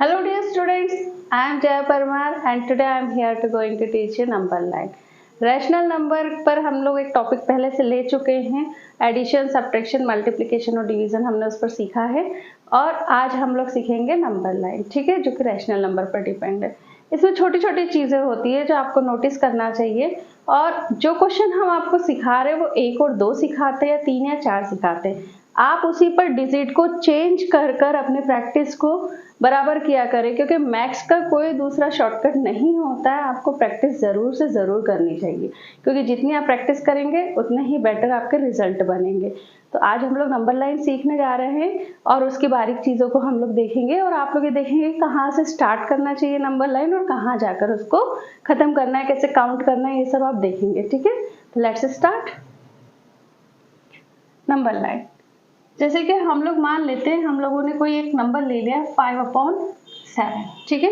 Hello dear students, I am Jaya Parmar and today I am here to going to teach you number line. Rational number पर हम लोग एक topic पहले से ले चुके हैं, एडिशन, सब्ट्रैक्शन, मल्टीप्लिकेशन और डिवीजन हमने उस पर सीखा है और आज हम लोग सीखेंगे नंबर लाइन, ठीक है, जो कि रैशनल नंबर पर डिपेंड है। इसमें छोटी छोटी चीज़ें होती है जो आपको नोटिस करना चाहिए और जो क्वेश्चन हम आपको सिखा रहे हैं वो 1 और 2 सिखाते हैं या 3 या 4 सिखाते हैं। आप उसी पर डिजिट को चेंज कर कर अपने प्रैक्टिस को बराबर किया करें, क्योंकि मैथ्स का कोई दूसरा शॉर्टकट नहीं होता है। आपको प्रैक्टिस ज़रूर से ज़रूर करनी चाहिए, क्योंकि जितनी आप प्रैक्टिस करेंगे उतने ही बेटर आपके रिजल्ट बनेंगे। तो आज हम लोग नंबर लाइन सीखने जा रहे हैं और उसकी बारीक चीज़ों को हम लोग देखेंगे और आप लोग ये देखेंगे कहाँ से स्टार्ट करना चाहिए नंबर लाइन और कहाँ जाकर उसको ख़त्म करना है, कैसे काउंट करना है, ये सब आप देखेंगे, ठीक है। तो लेट्स स्टार्ट नंबर लाइन। जैसे कि हम लोग मान लेते हैं हम लोगों ने कोई एक नंबर ले लिया 5/7, ठीक है।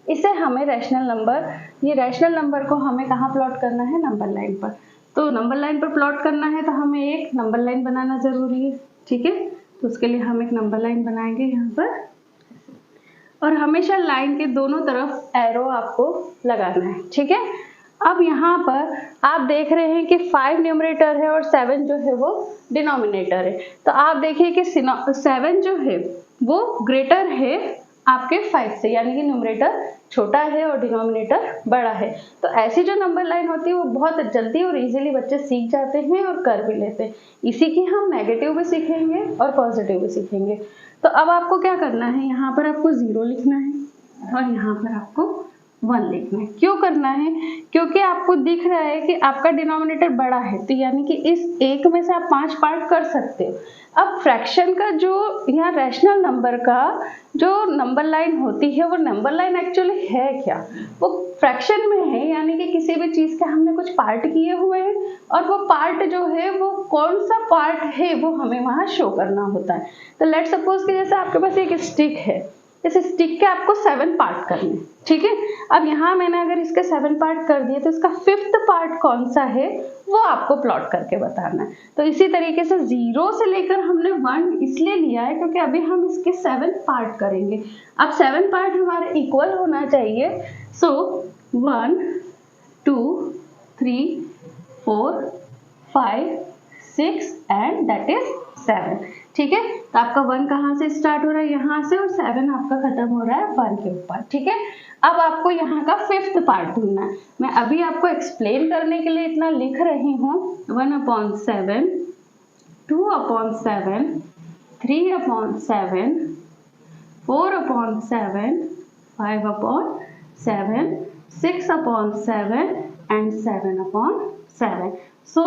इसे हमें रैशनल नंबर, ये रैशनल नंबर को हमें कहाँ प्लॉट करना है, नंबर लाइन पर। तो नंबर लाइन पर प्लॉट करना है तो हमें एक नंबर लाइन बनाना ज़रूरी है, ठीक है। तो उसके लिए हम एक नंबर लाइन बनाएंगे यहाँ पर और हमेशा लाइन के दोनों तरफ एरो आपको लगाना है, ठीक है। अब यहाँ पर आप देख रहे हैं कि 5 न्यूमरेटर है और 7 जो है वो डिनोमिनेटर है। तो आप देखिए कि 7 जो है वो ग्रेटर है आपके 5 से, यानी कि न्यूमरेटर छोटा है और डिनोमिनेटर बड़ा है। तो ऐसी जो नंबर लाइन होती है वो बहुत जल्दी और इजीली बच्चे सीख जाते हैं और कर भी लेते हैं। इसी की हम नेगेटिव भी सीखेंगे और पॉजिटिव भी सीखेंगे। तो अब आपको क्या करना है, यहाँ पर आपको 0 लिखना है और यहाँ पर आपको 1 लिखना है। क्यों करना है, क्योंकि आपको दिख रहा है कि आपका डिनोमिनेटर बड़ा है, तो यानी कि इस एक में से आप 5 पार्ट कर सकते हो। अब फ्रैक्शन का जो यहाँ रैशनल नंबर का जो नंबर लाइन होती है वो नंबर लाइन एक्चुअली है क्या, वो फ्रैक्शन में है, यानी कि किसी भी चीज़ के हमने कुछ पार्ट किए हुए हैं और वो पार्ट जो है वो कौन सा पार्ट है वो हमें वहाँ शो करना होता है। तो लेट्स सपोज कि जैसे आपके पास एक स्टिक है, इस स्टिक के आपको 7 पार्ट करने, ठीक है। अब यहाँ मैंने अगर इसके 7 पार्ट कर दिए तो इसका 5th पार्ट कौन सा है वो आपको प्लॉट करके बताना है। तो इसी तरीके से 0 से लेकर हमने 1 इसलिए लिया है क्योंकि अभी हम इसके 7 पार्ट करेंगे। अब 7 पार्ट हमारे इक्वल होना चाहिए। सो 1 2 3 4 5 6 एंड दैट इज 7, ठीक है। तो आपका 1 कहाँ से स्टार्ट हो रहा है, यहाँ से, और 7 आपका खत्म हो रहा है 1 के ऊपर, ठीक है। अब आपको यहाँ का 5th पार्ट ढूंढना है। मैं अभी आपको एक्सप्लेन करने के लिए इतना लिख रही हूँ। 1/7, 2/7, 3/7, 4/7, 5/7, 6/7 एंड 7/7। सो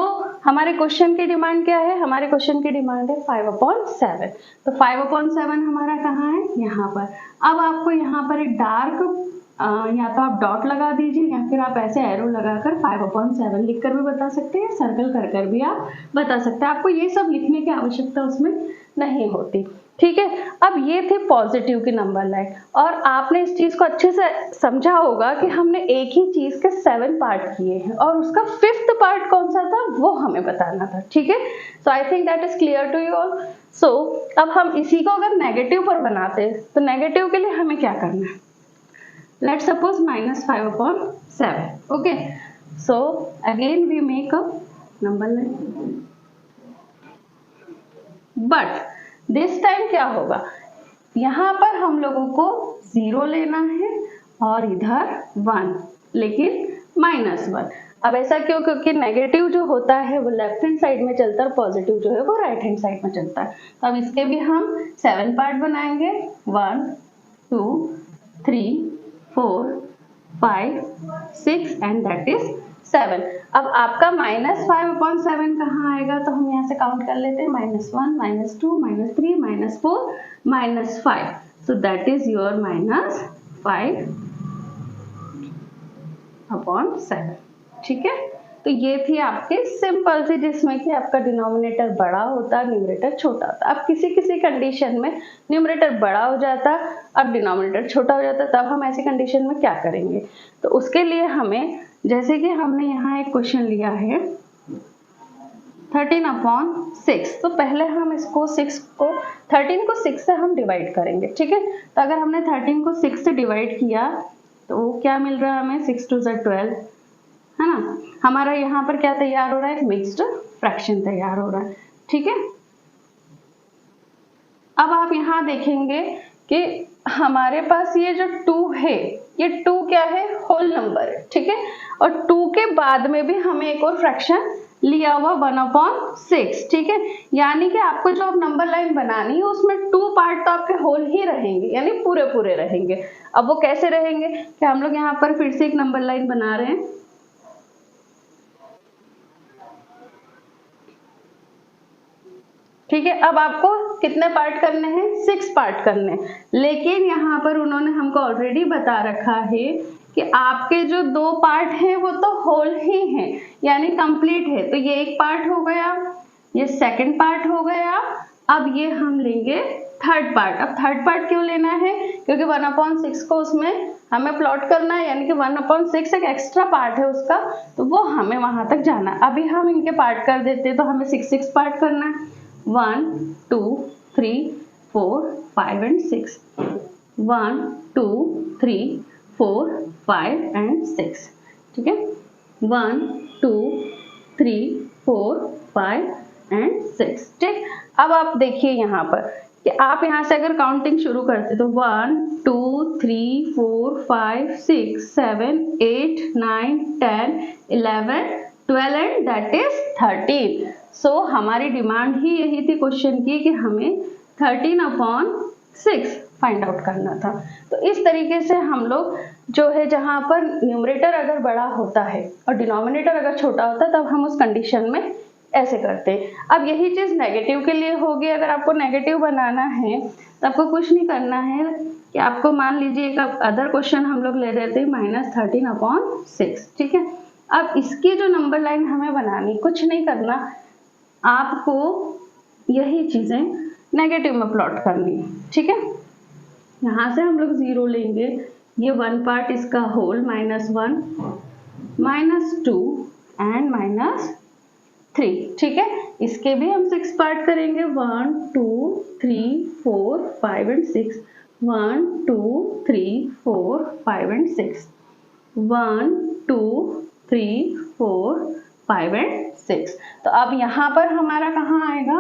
हमारे क्वेश्चन की डिमांड क्या है, हमारे क्वेश्चन की डिमांड है 5/7। तो 5/7 हमारा कहाँ है, यहाँ पर। अब आपको यहाँ पर एक डार्क या तो आप डॉट लगा दीजिए या फिर आप ऐसे एरो लगाकर 5/7 लिखकर भी बता सकते हैं, सर्कल कर कर भी आप बता सकते हैं। आपको ये सब लिखने की आवश्यकता उसमें नहीं होती, ठीक है। अब ये थे पॉजिटिव की नंबर लाइन और आपने इस चीज़ को अच्छे से समझा होगा कि हमने एक ही चीज़ के 7 पार्ट किए हैं और उसका 5th पार्ट कौन सा था वो हमें बताना था, ठीक है। So I think that is clear to you all. So अब हम इसी को अगर नेगेटिव पर बनाते हैं तो नेगेटिव के लिए हमें क्या करना है, let's suppose -5/7, okay. So again we make a number line, but this time क्या होगा, यहाँ पर हम लोगों को 0 लेना है और इधर 1, लेकिन -1। अब ऐसा क्यों, क्योंकि नेगेटिव जो होता है वो लेफ्ट हैंड साइड में चलता है और पॉजिटिव जो है वो राइट हैंड साइड में चलता है। तो अब इसके भी हम 7 पार्ट बनाएंगे, 1 2 3 4 5 6 एंड दैट इज 7। अब आपका -5/7 कहाँ आएगा, तो हम यहाँ से काउंट कर लेते हैं, -1 -2 -3 -4 -5। सो दैट इज योर -5/7, ठीक है। तो ये थी आपकी सिंपल सी, जिसमें कि आपका डिनोमिनेटर बड़ा होता, न्यूमरेटर छोटा होता। अब किसी किसी कंडीशन में न्यूमरेटर बड़ा हो जाता और डिनोमिनेटर छोटा हो जाता, तब हम ऐसी कंडीशन में क्या करेंगे। तो उसके लिए हमें, जैसे कि हमने यहाँ एक क्वेश्चन लिया है 13/6। तो पहले हम इसको 13 को 6 से हम डिवाइड करेंगे, ठीक है। तो अगर हमने 13 को 6 से डिवाइड किया तो क्या मिल रहा है हमें, 6 2 12, है ना। हमारा यहाँ पर क्या तैयार हो रहा है, एक मिक्स्ड फ्रैक्शन तैयार हो रहा है, ठीक है। अब आप यहाँ देखेंगे कि हमारे पास ये जो 2 है, ये 2 क्या है, होल नंबर है, ठीक है। और 2 के बाद में भी हमें एक और फ्रैक्शन लिया हुआ 1/6, ठीक है। यानी कि आपको जो नंबर लाइन बनानी है उसमें 2 पार्ट तो आपके होल ही रहेंगे, यानी पूरे पूरे रहेंगे। अब वो कैसे रहेंगे, कि हम लोग यहाँ पर फिर से एक नंबर लाइन बना रहे हैं, ठीक है। अब आपको कितने पार्ट करने हैं, 6 पार्ट करने हैं। लेकिन यहाँ पर उन्होंने हमको ऑलरेडी बता रखा है कि आपके जो 2 पार्ट हैं वो तो होल ही हैं, यानी कंप्लीट है। तो ये एक पार्ट हो गया, ये सेकंड पार्ट हो गया। अब ये हम लेंगे थर्ड पार्ट। अब थर्ड पार्ट क्यों लेना है, क्योंकि 1/6 को उसमें हमें प्लॉट करना है, यानी कि 1/6 एक एक्स्ट्रा पार्ट है उसका, तो वो हमें वहां तक जाना है। अभी हम इनके पार्ट कर देते हैं, तो हमें 6 पार्ट करना है, 1 2 3 4 5 and 6, 1 2 3 4 5 and 6, ठीक है। 1 2 3 4 5 and 6, ठीक। अब आप देखिए यहाँ पर कि आप यहाँ से अगर काउंटिंग शुरू करते तो 1 2 3 4 5 6 7 8 9 10 11 12 एंड दैट इज 13। सो हमारी डिमांड ही यही थी क्वेश्चन की कि हमें 13/6 फाइंड आउट करना था। तो इस तरीके से हम लोग जो है, जहाँ पर न्यूमरेटर अगर बड़ा होता है और डिनोमिनेटर अगर छोटा होता है, तब हम उस कंडीशन में ऐसे करते हैं। अब यही चीज़ नेगेटिव के लिए होगी। अगर आपको नेगेटिव बनाना है तो आपको कुछ नहीं करना है कि आपको मान लीजिए एक अदर क्वेश्चन हम लोग ले रहे थे -13/6, ठीक है। अब इसकी जो नंबर लाइन हमें बनानी, कुछ नहीं करना, आपको यही चीज़ें नेगेटिव में प्लॉट करनी है, ठीक है। यहाँ से हम लोग 0 लेंगे, ये 1 पार्ट इसका होल -1 -2 एंड -3, ठीक है। इसके भी हम 6 पार्ट करेंगे, 1 2 3 4 5 एंड 6, 1 2 3 4 5 एंड 6, 1 2 3 4 5 एंड 6। तो अब यहाँ पर हमारा कहाँ आएगा,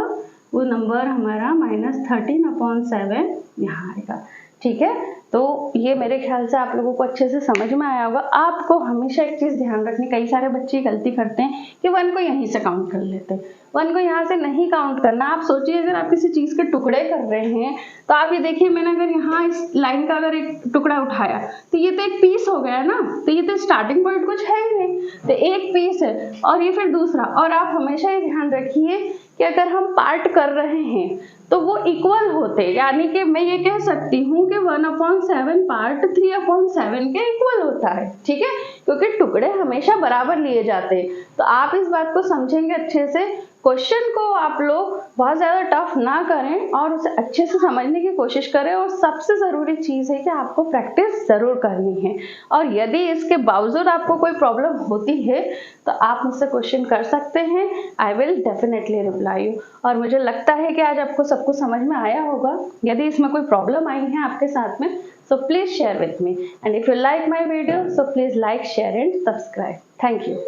वो नंबर हमारा -13/7 यहाँ आएगा, ठीक है। तो ये मेरे ख्याल से आप लोगों को अच्छे से समझ में आया होगा। आपको हमेशा एक चीज़ ध्यान रखनी, कई सारे बच्चे गलती करते हैं कि 1 को यहीं से काउंट कर लेते हैं। 1 को यहाँ से नहीं काउंट करना। आप सोचिए, अगर आप किसी चीज़ के टुकड़े कर रहे हैं तो आप ये देखिए, मैंने अगर यहाँ इस लाइन का अगर एक टुकड़ा उठाया तो ये तो एक पीस हो गया ना, तो ये तो स्टार्टिंग पॉइंट कुछ है ही नहीं, तो एक पीस है और ये फिर दूसरा। और आप हमेशा ये ध्यान रखिए कि अगर हम पार्ट कर रहे हैं तो वो इक्वल होते, यानी कि मैं ये कह सकती हूँ कि 1/7 पार्ट 3/7 के इक्वल होता है, ठीक है, क्योंकि टुकड़े हमेशा बराबर लिए जाते हैं। तो आप इस बात को समझेंगे अच्छे से। क्वेश्चन को आप लोग बहुत ज़्यादा टफ ना करें और उसे अच्छे से समझने की कोशिश करें। और सबसे ज़रूरी चीज़ है कि आपको प्रैक्टिस ज़रूर करनी है। और यदि इसके बावजूद आपको कोई प्रॉब्लम होती है तो आप मुझसे क्वेश्चन कर सकते हैं, I will definitely reply you. और मुझे लगता है कि आज आपको सब कुछ समझ में आया होगा। यदि इसमें कोई प्रॉब्लम आई है आपके साथ में, so please share with me, and if you like my video, so please like, share and subscribe. Thank you.